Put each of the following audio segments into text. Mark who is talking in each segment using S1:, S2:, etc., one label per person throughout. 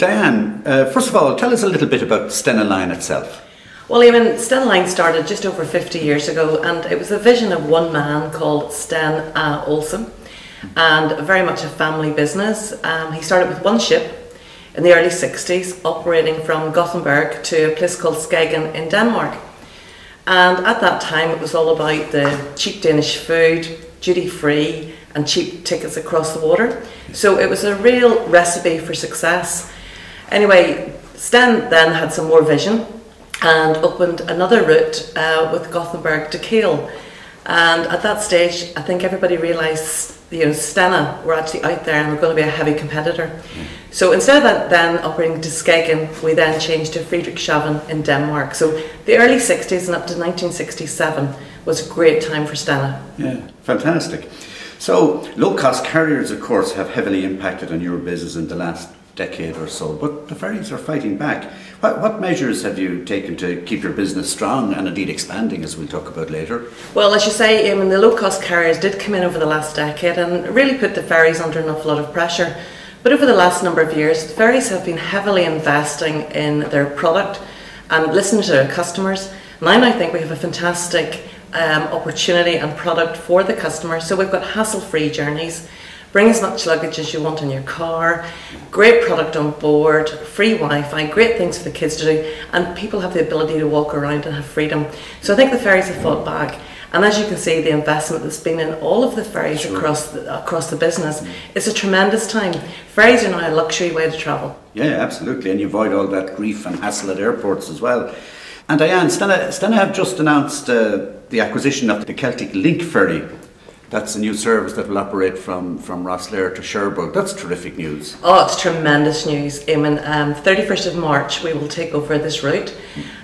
S1: Diane, first of all, tell us a little bit about Stena Line itself.
S2: Well, even Stena Line started just over 50 years ago, and it was a vision of one man called Sten Olsen, and very much a family business. He started with one ship in the early 60s, operating from Gothenburg to a place called Skagen in Denmark. And at that time it was all about the cheap Danish food, duty-free and cheap tickets across the water. So it was a real recipe for success. Anyway, Sten then had some more vision and opened another route with Gothenburg to Kiel. And at that stage, I think everybody realised, Stena were actually out there and were going to be a heavy competitor. So instead of that then operating to Skagen, we then changed to Friedrichshafen in Denmark. So the early 60s and up to 1967 was a great time for Stena.
S1: Yeah, fantastic. So low-cost carriers, of course, have heavily impacted on your business in the last decade or so, but the ferries are fighting back. What measures have you taken to keep your business strong and indeed expanding, as we'll talk about later?
S2: Well, as you say, the low-cost carriers did come in over the last decade and really put the ferries under an awful lot of pressure. But over the last number of years, the ferries have been heavily investing in their product and listening to their customers. And I now think we have a fantastic opportunity and product for the customer. So we've got hassle-free journeys. Bring as much luggage as you want in your car, great product on board, free Wi-Fi, great things for the kids to do, and people have the ability to walk around and have freedom. So I think the ferries have fought back. And as you can see, the investment that's been in all of the ferries across the business, it's a tremendous time. Ferries are now a luxury way to travel.
S1: Yeah, absolutely, and you avoid all that grief and hassle at airports as well. And Diane, Stena have just announced the acquisition of the Celtic Link ferry. That's a new service that will operate from Rosslare to Cherbourg. That's terrific news.
S2: Oh, it's tremendous news, Eamon. 31st of March we will take over this route,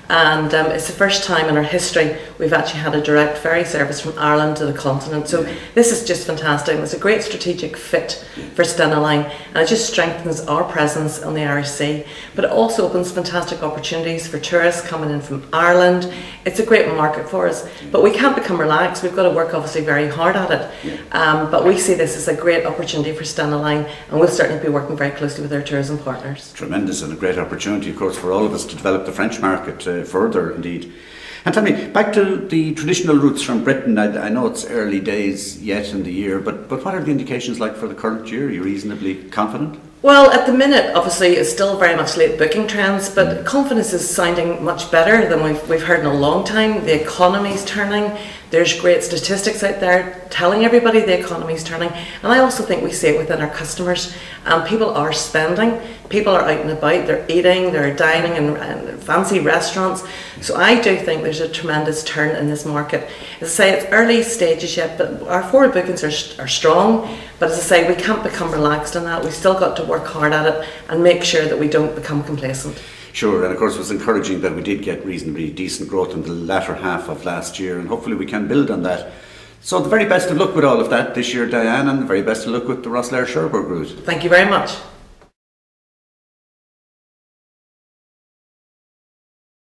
S2: and it's the first time in our history we've actually had a direct ferry service from Ireland to the continent. So this is just fantastic. It's a great strategic fit for Stena Line, and it just strengthens our presence on the Irish Sea. But it also opens fantastic opportunities for tourists coming in from Ireland. It's a great market for us, but we can't become relaxed. We've got to work obviously very hard at it. But we see this as a great opportunity for Stena Line, and we'll certainly be working very closely with our tourism partners.
S1: Tremendous, and a great opportunity, of course, for all of us to develop the French market further, indeed. And tell me, back to the traditional routes from Britain. I know it's early days yet in the year, but what are the indications like for the current year? Are you reasonably confident?
S2: Well, at the minute, obviously, it's still very much late booking trends, but confidence is sounding much better than we've heard in a long time. The economy's turning. There's great statistics out there telling everybody the economy's turning, and I also think we see it within our customers. People are spending, people are out and about, they're eating, they're dining in fancy restaurants. So I do think there's a tremendous turn in this market. As I say, it's early stages yet, but our forward bookings are strong. But as I say, we can't become relaxed in that. We've still got to work hard at it and make sure that we don't become complacent.
S1: Sure, and of course it was encouraging that we did get reasonably decent growth in the latter half of last year, and hopefully we can build on that. So the very best of luck with all of that this year, Diane, and the very best of luck with the Rosslare Cherbourg route.
S2: Thank you very much.